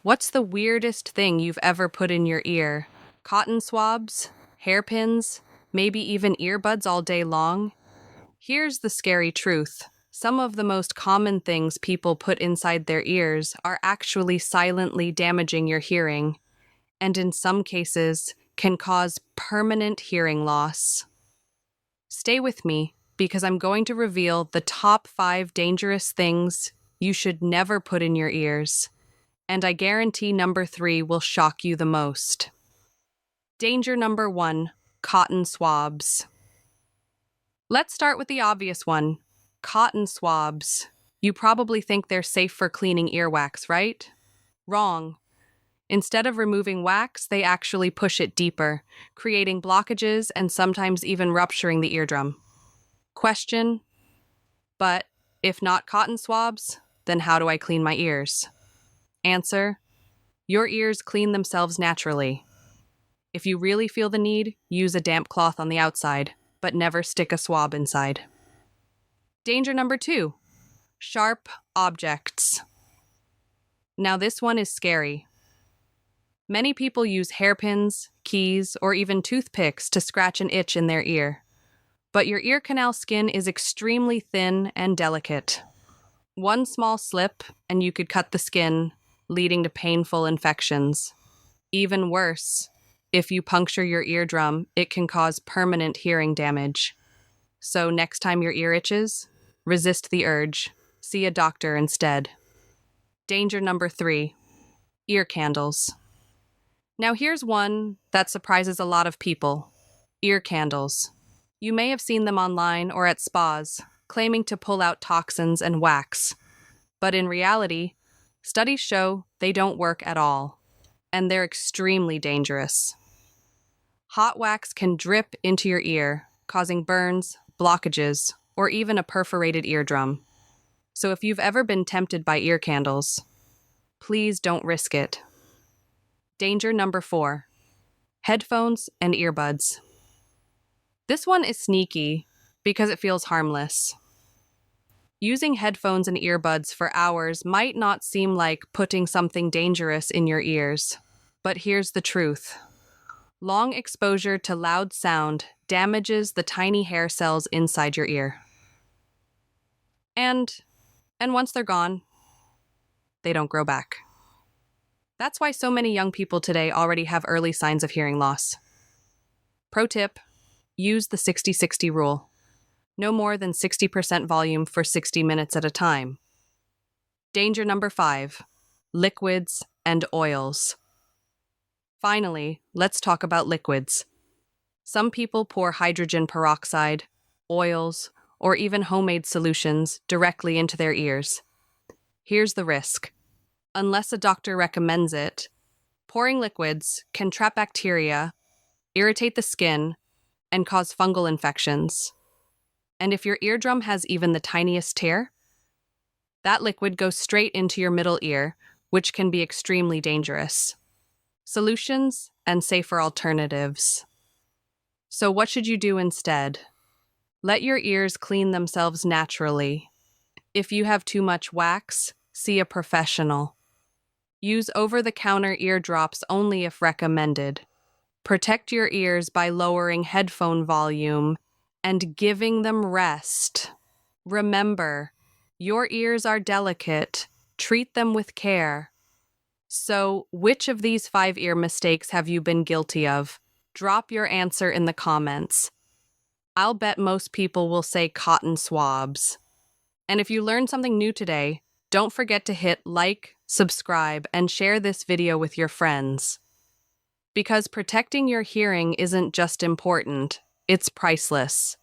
What's the weirdest thing you've ever put in your ear? Cotton swabs? Hairpins? Maybe even earbuds all day long? Here's the scary truth. Some of the most common things people put inside their ears are actually silently damaging your hearing, and in some cases, can cause permanent hearing loss. Stay with me, because I'm going to reveal the top 5 dangerous things you should never put in your ears. And I guarantee number 3 will shock you the most. Danger number 1, cotton swabs. Let's start with the obvious one, cotton swabs. You probably think they're safe for cleaning earwax, right? Wrong. Instead of removing wax, they actually push it deeper, creating blockages and sometimes even rupturing the eardrum. Question: but if not cotton swabs, then how do I clean my ears? Answer: your ears clean themselves naturally. If you really feel the need, use a damp cloth on the outside, but never stick a swab inside. Danger number 2, sharp objects. Now this one is scary. Many people use hairpins, keys, or even toothpicks to scratch an itch in their ear. But your ear canal skin is extremely thin and delicate. One small slip, and you could cut the skin, leading to painful infections. Even worse, if you puncture your eardrum, it can cause permanent hearing damage. So next time your ear itches, resist the urge. See a doctor instead. Danger number 3, ear candles. Now here's one that surprises a lot of people. Ear candles. You may have seen them online or at spas, claiming to pull out toxins and wax. But in reality, studies show they don't work at all, and they're extremely dangerous. Hot wax can drip into your ear, causing burns, blockages, or even a perforated eardrum. So if you've ever been tempted by ear candles, please don't risk it. Danger number 4, headphones and earbuds. This one is sneaky because it feels harmless. Using headphones and earbuds for hours might not seem like putting something dangerous in your ears, but here's the truth. Long exposure to loud sound damages the tiny hair cells inside your ear. And once they're gone, they don't grow back. That's why so many young people today already have early signs of hearing loss. Pro tip: use the 60-60 rule. No more than 60% volume for 60 minutes at a time. Danger number 5, liquids and oils. Finally, let's talk about liquids. Some people pour hydrogen peroxide, oils, or even homemade solutions directly into their ears. Here's the risk. Unless a doctor recommends it, pouring liquids can trap bacteria, irritate the skin, and cause fungal infections. And if your eardrum has even the tiniest tear, that liquid goes straight into your middle ear, which can be extremely dangerous. Solutions and safer alternatives. So what should you do instead? Let your ears clean themselves naturally. If you have too much wax, see a professional. Use over-the-counter ear drops only if recommended. Protect your ears by lowering headphone volume and giving them rest. Remember, your ears are delicate. Treat them with care. So, which of these 5 ear mistakes have you been guilty of? Drop your answer in the comments. I'll bet most people will say cotton swabs. And if you learned something new today, don't forget to hit like, subscribe, and share this video with your friends. Because protecting your hearing isn't just important, it's priceless.